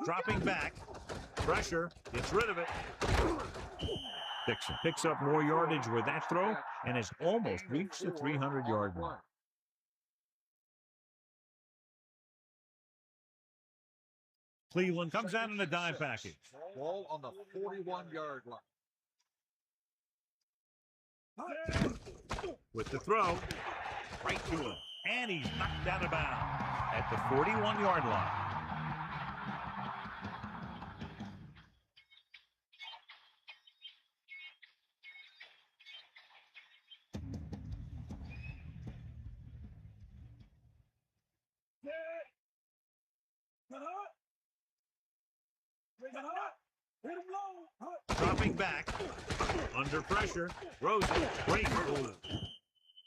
Dropping back. Pressure. Gets rid of it. Dixon picks up more yardage with that throw and has almost reached the 300-yard mark. Cleveland comes out in a dime package. Ball on the 41-yard line. With the throw, right to him. And he's knocked out of bounds at the 41-yard line. Dropping back, under pressure, Rosen, great move.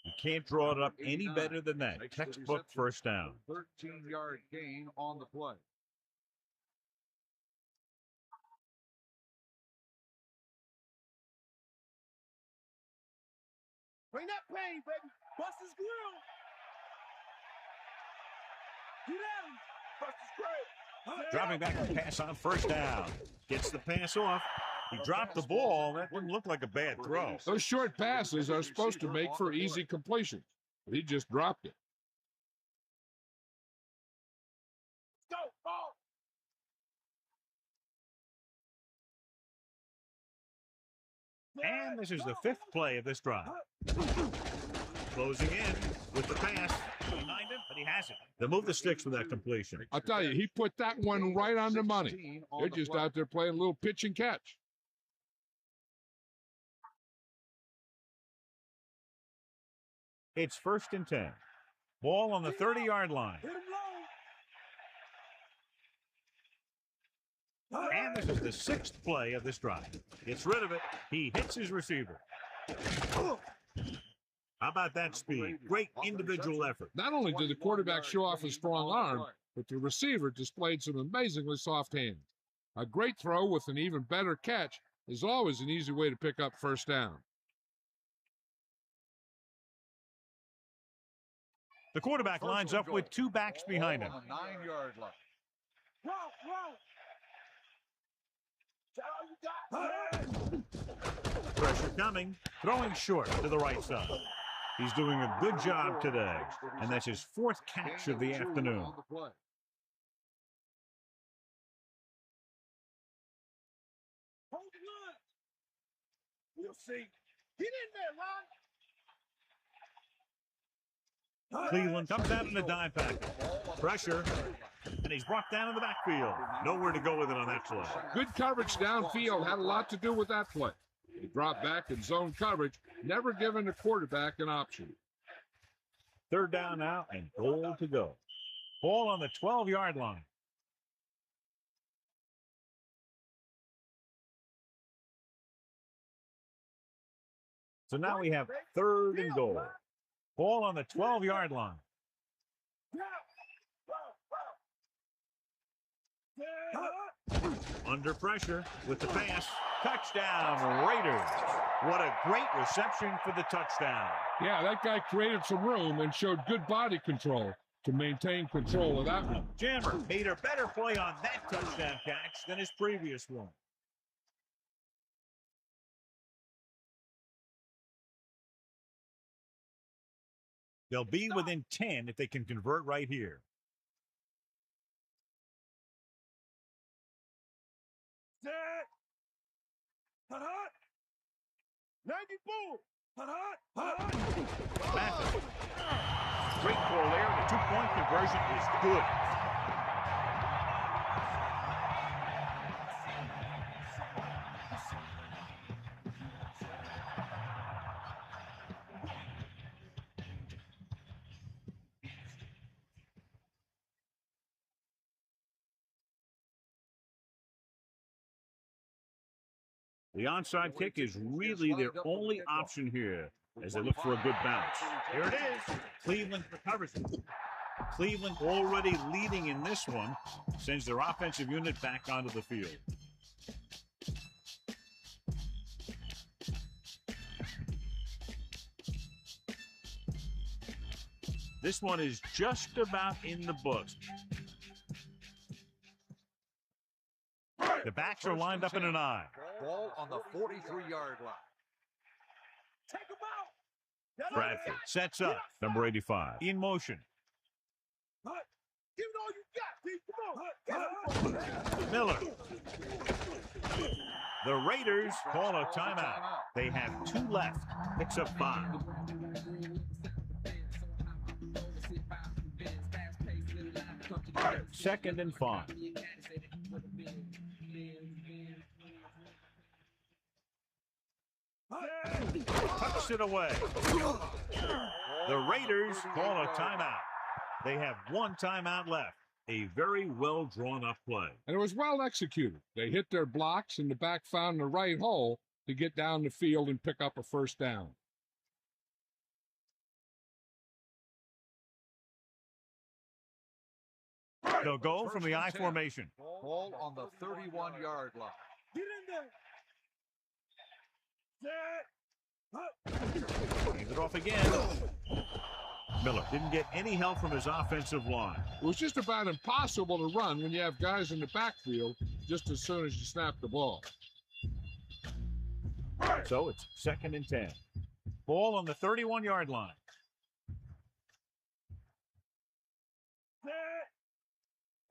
You can't draw it up any better than that. Textbook first down. 13-yard gain on the play. Bring that pain, baby. Bust his grill. Get at him. Bust his grill. Dropping back to pass on 1st down. Gets the pass off. He dropped the ball. That didn't look like a bad throw. Those short passes are supposed to make for easy completion. He just dropped it. Go, ball. And this is the 5th play of this drive. Closing in with the pass. Behind him, but he has it. They'll move the sticks with that completion. I'll tell you, he put that one right on the money. They're just out there playing a little pitch and catch. It's 1st and 10. Ball on the 30-yard line. Hit him low. And this is the 6th play of this drive. Gets rid of it. He hits his receiver. How about that speed? Great individual effort. Not only did the quarterback show off his strong arm, but the receiver displayed some amazingly soft hands. A great throw with an even better catch is always an easy way to pick up first down. The quarterback lines up with 2 backs behind him. On the 9-yard line. Pressure coming. Throwing short to the right side. He's doing a good job today, and that's his 4th catch of the afternoon. On the play. Hold the line. We'll see. Get in there, Ron. Cleveland comes out in the dime package. Pressure, and he's brought down in the backfield. Nowhere to go with it on that play. Good coverage downfield had a lot to do with that play. He dropped back in zone coverage, never giving the quarterback an option. 3rd down now and goal to go. Ball on the 12-yard line. So now we have 3rd and goal. Ball on the 12-yard line. Under pressure with the pass. Touchdown, Raiders. What a great reception for the touchdown. Yeah, that guy created some room and showed good body control to maintain control of that one. Jammer made a better play on that touchdown catch than his previous one. They'll be within 10 if they can convert right here. Set. Hot, hot. 94. Hot, hot. Hot, hot. Massive. Great call there. The 2-point conversion is good. The onside kick is really their only option here as they look for a good bounce. Here it is. Cleveland recovers it. Cleveland already leading in this one, sends their offensive unit back onto the field. This one is just about in the books. The backs are lined up in an eye. Ball on the 43-yard line. Take him out. Bradford sets up. Number 85 in motion. Hut. Give it all you got, Pete. Come on. Hut. Miller. The Raiders call a timeout. They have 2 left. Picks up 5. Second and 5. Tucks it away. The Raiders call a timeout. They have 1 timeout left. A very well drawn up play. And it was well executed. They hit their blocks and the back found the right hole to get down the field and pick up a first down. They'll go from the I formation. Ball on the 31-yard line. Get in there. Hands it off again. Miller didn't get any help from his offensive line. It was just about impossible to run when you have guys in the backfield just as soon as you snap the ball. So it's 2nd and 10. Ball on the 31-yard line.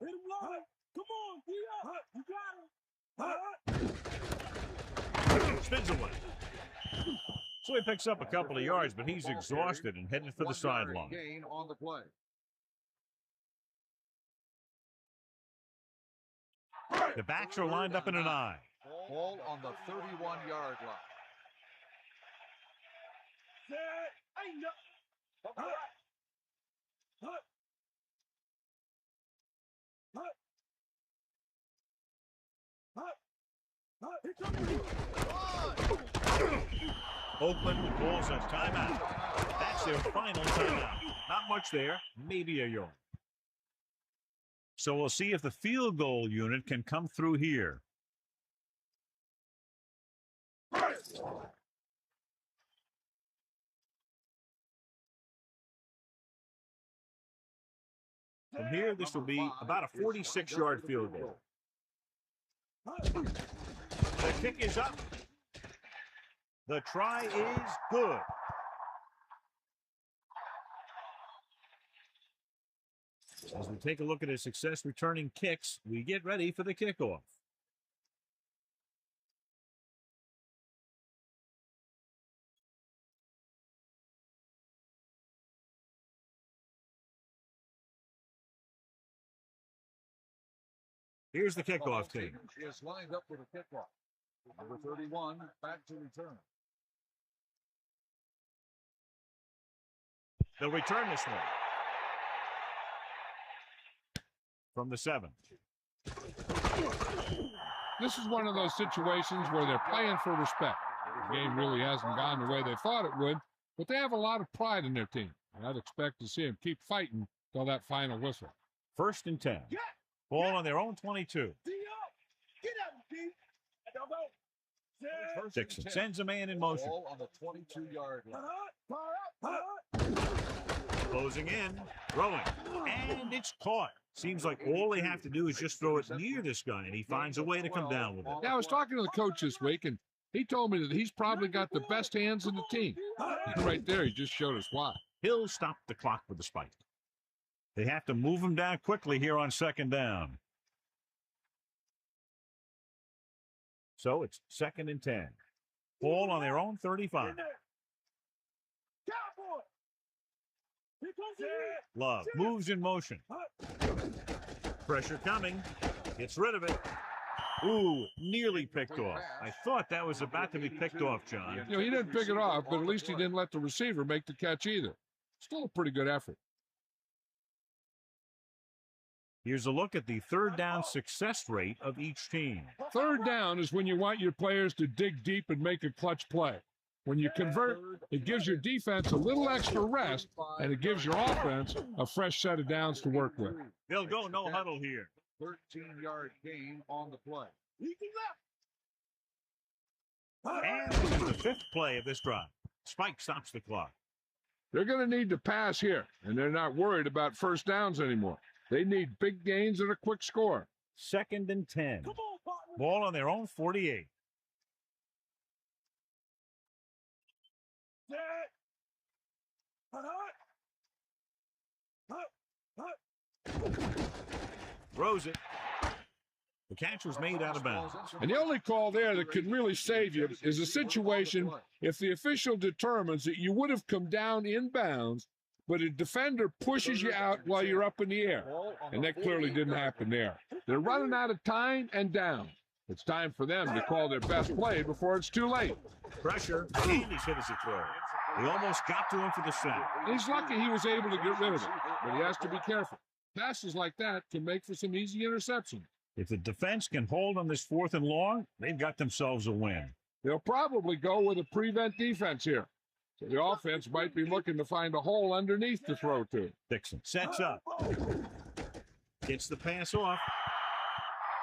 Hit him low. Come on, get up. Spins away. So he picks up a couple of yards, but he's exhausted and headed for the sideline. Gain on the play. The backs are lined up in an I. Ball on the 31-yard line. Oakland calls a timeout. That's their final timeout. Not much there, maybe a yard. So we'll see if the field goal unit can come through here. From here, this will be about a 46-yard field goal. The kick is up. The try is good. As we take a look at his success returning kicks, we get ready for the kickoff. Here's the kickoff team. Is lined up with a kickoff. Number 31, back to return. They'll return this one. From the 7. This is one of those situations where they're playing for respect. The game really hasn't gone the way they thought it would, but they have a lot of pride in their team. And I'd expect to see them keep fighting till that final whistle. 1st and 10. Ball on their own 22. Dixon sends a man in motion. Ball on the 22-yard line. Closing in, throwing, and it's caught. Seems like all they have to do is just throw it near this guy, and he finds a way to come down with it. Yeah, I was talking to the coach this week, and he told me that he's probably got the best hands in the team. Right there, he just showed us why. He'll stop the clock with the spike. They have to move him down quickly here on 2nd down. So it's 2nd and 10. Ball on their own 35. Love moves in motion. Pressure coming. Gets rid of it. Ooh, nearly picked off. I thought that was about to be picked off, John. You know, he didn't pick it off, but at least he didn't let the receiver make the catch either. Still a pretty good effort. Here's a look at the 3rd down success rate of each team. 3rd down is when you want your players to dig deep and make a clutch play. When you convert, it gives your defense a little extra rest, and it gives your offense a fresh set of downs to work with. They'll go no huddle here. 13-yard gain on the play. And this is the 5th play of this drive. Spike stops the clock. They're going to need to pass here, and they're not worried about 1st downs anymore. They need big gains and a quick score. 2nd and 10. Ball on their own 48. Throws it. The catch was made out of bounds. And the only call there that could really save you is a situation if the official determines that you would have come down in bounds, but a defender pushes you out while you're up in the air. And that clearly didn't happen there. They're running out of time and down. It's time for them to call their best play before it's too late. Pressure, and he's hit as a throw. He almost got to him for the sack. He's lucky he was able to get rid of it, but he has to be careful. Passes like that can make for some easy interception. If the defense can hold on this 4th and long, they've got themselves a win. They'll probably go with a prevent defense here. So the offense might be looking to find a hole underneath to throw to. Dixon sets up. Gets the pass off.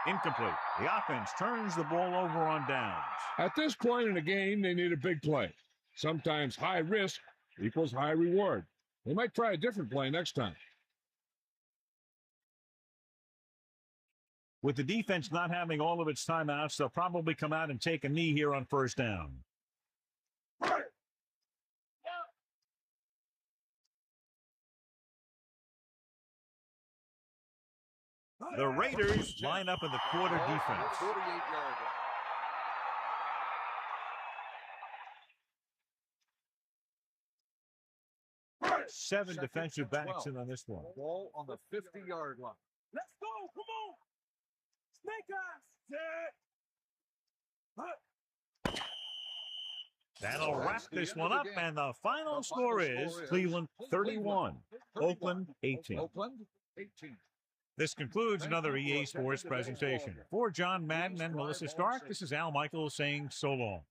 Incomplete. The offense turns the ball over on downs. At this point in the game, they need a big play. Sometimes high risk equals high reward. They might try a different play next time. With the defense not having all of its timeouts, they'll probably come out and take a knee here on 1st down. The Raiders line up in the quarter defense. 48-yard line. 7 defensive backs in on this one. Ball on the 50-yard line. Let's go. Come on. Snake eyes. That'll wrap this one up, and the final score is Cleveland 31, Oakland 18. This concludes another EA Sports presentation. For John Madden and Melissa Stark, this is Al Michaels saying so long.